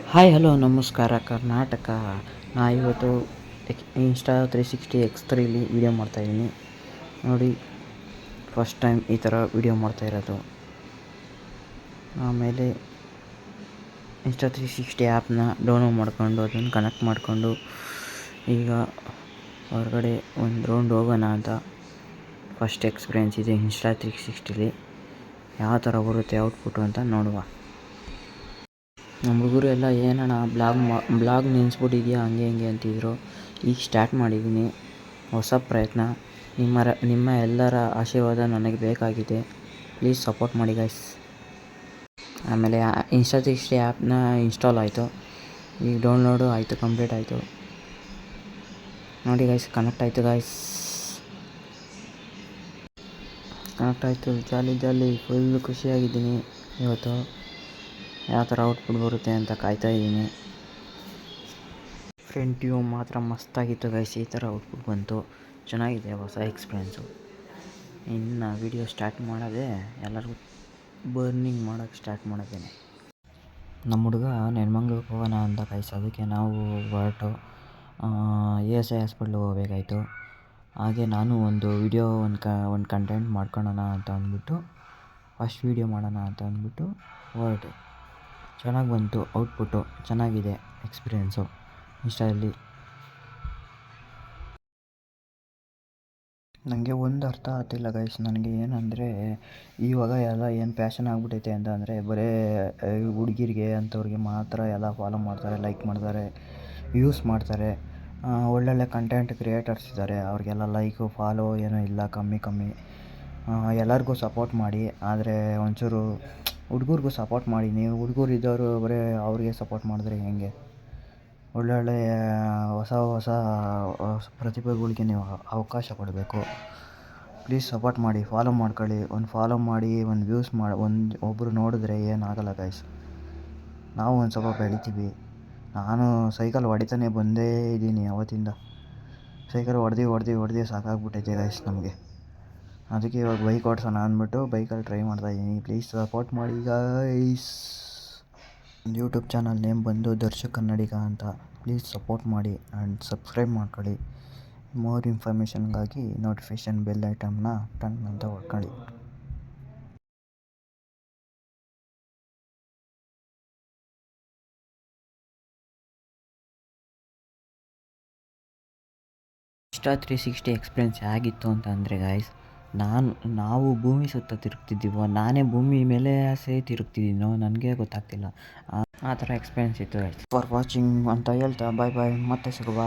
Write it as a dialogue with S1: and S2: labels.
S1: Hi hello ನಮಸ್ಕಾರ ಕರ್ನಾಟಕ. ನಾ ಇವತ್ತು ಇನ್ಸ್ಟಾ 360 X3ಲಿ ವೀಡಿಯೋ ಮಾಡ್ತಾಯಿದ್ದೀನಿ ನೋಡಿ. ಫಸ್ಟ್ ಟೈಮ್ ಈ ಥರ ವೀಡಿಯೋ ಮಾಡ್ತಾಯಿರೋದು. ಆಮೇಲೆ ಇನ್ಸ್ಟಾ 360 ಆ್ಯಪ್ನ ಡೌನ್ಲೋಡ್ ಮಾಡ್ಕೊಂಡು ಅದನ್ನು ಕನೆಕ್ಟ್ ಮಾಡಿಕೊಂಡು ಈಗ ಹೊರಗಡೆ ಒಂದು ರೌಂಡ್ ಹೋಗೋಣ ಅಂತ. ಫಸ್ಟ್ ಎಕ್ಸ್ಪೀರಿಯೆನ್ಸ್ ಇದೆ ಇನ್ಸ್ಟಾ 360ಲಿ. ಯಾವ ಥರ ಬರುತ್ತೆ ಔಟ್ಪುಟ್ಟು ಅಂತ ನೋಡುವ. ನಮ್ಮ ಹುಡುಗರು ಎಲ್ಲ ಏನಣ್ಣ ಬ್ಲಾಗ್ ನಿಲ್ಲಿಸ್ಬಿಟ್ಟಿದ್ಯಾ ಹಂಗೆ ಹಿಂಗೆ ಅಂತಿದ್ರು. ಈಗ ಸ್ಟಾರ್ಟ್ ಮಾಡಿದ್ದೀನಿ ಹೊಸ ಪ್ರಯತ್ನ. ನಿಮ್ಮ ಎಲ್ಲರ ಆಶೀರ್ವಾದ ನನಗೆ ಬೇಕಾಗಿದೆ. ಪ್ಲೀಸ್ ಸಪೋರ್ಟ್ ಮಾಡಿ ಗೈಸ್. ಆಮೇಲೆ ಇನ್ಸ್ಟಾ 360 ಆ್ಯಪ್ನ ಇನ್ಸ್ಟಾಲ್ ಆಯಿತು. ಈಗ ಡೌನ್ಲೋಡು ಆಯಿತು, ಕಂಪ್ಲೀಟ್ ಆಯಿತು ನೋಡಿ ಗೈಸ್. ಕನೆಕ್ಟ್ ಆಯಿತು ಗೈಸ್, ಕನೆಕ್ಟ್ ಆಯಿತು. ಜಾಲಿ ಫುಲ್ ಖುಷಿಯಾಗಿದ್ದೀನಿ ಇವತ್ತು. ಯಾವ ಥರ ಔಟ್ಪುಟ್ ಬರುತ್ತೆ ಅಂತ ಕಾಯ್ತಾ ಇದ್ದೀನಿ. ಫ್ರಂಟ್ ವ್ಯೂ ಮಾತ್ರ ಮಸ್ತಾಗಿತ್ತು ಗೈಸ್. ಈ ಥರ ಔಟ್ಪುಟ್ ಬಂತು, ಚೆನ್ನಾಗಿದೆ, ಹೊಸ ಎಕ್ಸ್ಪೀರಿಯೆನ್ಸು. ಇನ್ನು ವೀಡಿಯೋ ಸ್ಟಾರ್ಟ್ ಮಾಡೋದೇ ಎಲ್ಲರಿಗೂ ಬರ್ನಿಂಗ್ ಮಾಡೋಕ್ಕೆ ಸ್ಟಾರ್ಟ್ ಮಾಡಿದ್ದೇನೆ. ನಮ್ಮ ಹುಡುಗ ನೆಲಮಂಗ್ಲಕ್ಕೆ ಹೋಗೋಣ ಅಂತ ಗೈಸ್. ಅದಕ್ಕೆ ನಾವು ಹೊರಟು ESI ಹಾಸ್ಪಿಟ್ಲಿಗೆ ಹೋಗಬೇಕಾಯ್ತು. ಹಾಗೆ ನಾನು ಒಂದು ವೀಡಿಯೋ ಒಂದು ಕಂಟೆಂಟ್ ಮಾಡ್ಕೊಳ್ಳೋಣ ಅಂತ ಅಂದ್ಬಿಟ್ಟು ಫಸ್ಟ್ ವೀಡಿಯೋ ಮಾಡೋಣ ಅಂತ ಅಂದ್ಬಿಟ್ಟು ಹೊರಟೆ. ಚೆನ್ನಾಗಿ ಬಂತು ಔಟ್ಪುಟ್ಟು, ಚೆನ್ನಾಗಿದೆ ಎಕ್ಸ್ಪೀರಿಯೆನ್ಸು ಇನ್ಸ್ಟಾದಲ್ಲಿ. ನನಗೆ ಒಂದು ಅರ್ಥ ಆಗ್ತಿಲ್ಲ ಗೈಸ್. ನನಗೆ ಏನಂದರೆ ಇವಾಗ ಎಲ್ಲ ಏನು ಪ್ಯಾಷನ್ ಆಗಿಬಿಟ್ಟೈತೆ ಅಂತಂದರೆ ಬರೀ ಹುಡುಗಿರಿಗೆ ಅಂಥವ್ರಿಗೆ ಮಾತ್ರ ಎಲ್ಲ ಫಾಲೋ ಮಾಡ್ತಾರೆ, ಲೈಕ್ ಮಾಡ್ತಾರೆ, ವ್ಯೂಸ್ ಮಾಡ್ತಾರೆ. ಒಳ್ಳೊಳ್ಳೆ ಕಂಟೆಂಟ್ ಕ್ರಿಯೇಟರ್ಸ್ ಇದ್ದಾರೆ, ಅವ್ರಿಗೆಲ್ಲ ಲೈಕು ಫಾಲೋ ಏನೂ ಇಲ್ಲ, ಕಮ್ಮಿ. ಎಲ್ಲರಿಗೂ ಸಪೋರ್ಟ್ ಮಾಡಿ. ಆದರೆ ಒಂಚೂರು ಹುಡುಗರಿಗೂ ಸಪೋರ್ಟ್ ಮಾಡಿ. ನೀವು ಹುಡುಗರು ಇದ್ದವರು ಬರೀ ಅವ್ರಿಗೆ ಸಪೋರ್ಟ್ ಮಾಡಿದ್ರೆ ಹೇಗೆ? ಒಳ್ಳೊಳ್ಳೆ ಹೊಸ ಪ್ರತಿಭೆಗಳಿಗೆ ನೀವು ಅವಕಾಶ ಕೊಡಬೇಕು. ಪ್ಲೀಸ್ ಸಪೋರ್ಟ್ ಮಾಡಿ, ಫಾಲೋ ಮಾಡ್ಕೊಳ್ಳಿ. ಒಂದು ಫಾಲೋ ಮಾಡಿ, ಒಂದು ವ್ಯೂಸ್ ಒಬ್ಬರು ನೋಡಿದ್ರೆ ಏನಾಗಲ್ಲ ಗೈಸ್. ನಾವು ಒಂದು ಸ್ವಲ್ಪ ಬೆಳಿತೀವಿ. ನಾನು ಸೈಕಲ್ ಹೊಡಿತಾನೆ ಬಂದೇ ಇದ್ದೀನಿ ಅವತ್ತಿಂದ. ಸೈಕಲ್ ಹೊಡೆದು ಸಾಕಾಗ್ಬಿಟ್ಟೈತೆ ಗೈಸ್ ನಮಗೆ. ಅದಕ್ಕೆ ಇವಾಗ ಬೈಕ್ ಓಡಿಸೋಣ ಅಂದ್ಬಿಟ್ಟು ಬೈಕಲ್ಲಿ ಟ್ರೈ ಮಾಡ್ತಾಯಿದ್ದೀನಿ. ಪ್ಲೀಸ್ ಸಪೋರ್ಟ್ ಮಾಡಿ ಗೈಸ್. ಯೂಟ್ಯೂಬ್ ಚಾನಲ್ ನೇಮ್ ಬಂದು ದರ್ಶಕ್ ಕನ್ನಡಿಗ ಅಂತ. ಪ್ಲೀಸ್ ಸಪೋರ್ಟ್ ಮಾಡಿ ಆ್ಯಂಡ್ ಸಬ್ಸ್ಕ್ರೈಬ್ ಮಾಡ್ಕೊಳ್ಳಿ. ಮೋರ್ ಇನ್ಫಾರ್ಮೇಷನ್ಗಾಗಿ ನೋಟಿಫಿಕೇಷನ್ ಬೆಲ್ ಐಟಮ್ನ ಟನ್ ಅಂತ ಹೊಡ್ಕೊಳ್ಳಿ. ಇನ್ಸ್ಟಾ 360 ಎಕ್ಸ್ಪೀರಿಯೆನ್ಸ್ ಹೇಗಿತ್ತು ಅಂತ ಅಂದರೆ ಗಾಯ್ಸ್, ನಾವು ಭೂಮಿ ಸುತ್ತ ತಿರುಗ್ತಿದ್ದೀವೋ, ನಾನೇ ಭೂಮಿ ಮೇಲೆ ತಿರುಗ್ತಿದ್ದೀನೋ ನನಗೆ ಗೊತ್ತಾಗ್ತಿಲ್ಲ. ಆ ಥರ ಎಕ್ಸ್ಪೀರಿಯೆನ್ಸ್ ಇತ್ತು ಗೈಸ್. ಫಾರ್ ವಾಚಿಂಗ್ ಅಂತ ಹೇಳ್ತಾ ಬಾಯ್, ಮತ್ತೆ ಸಿಗುವ.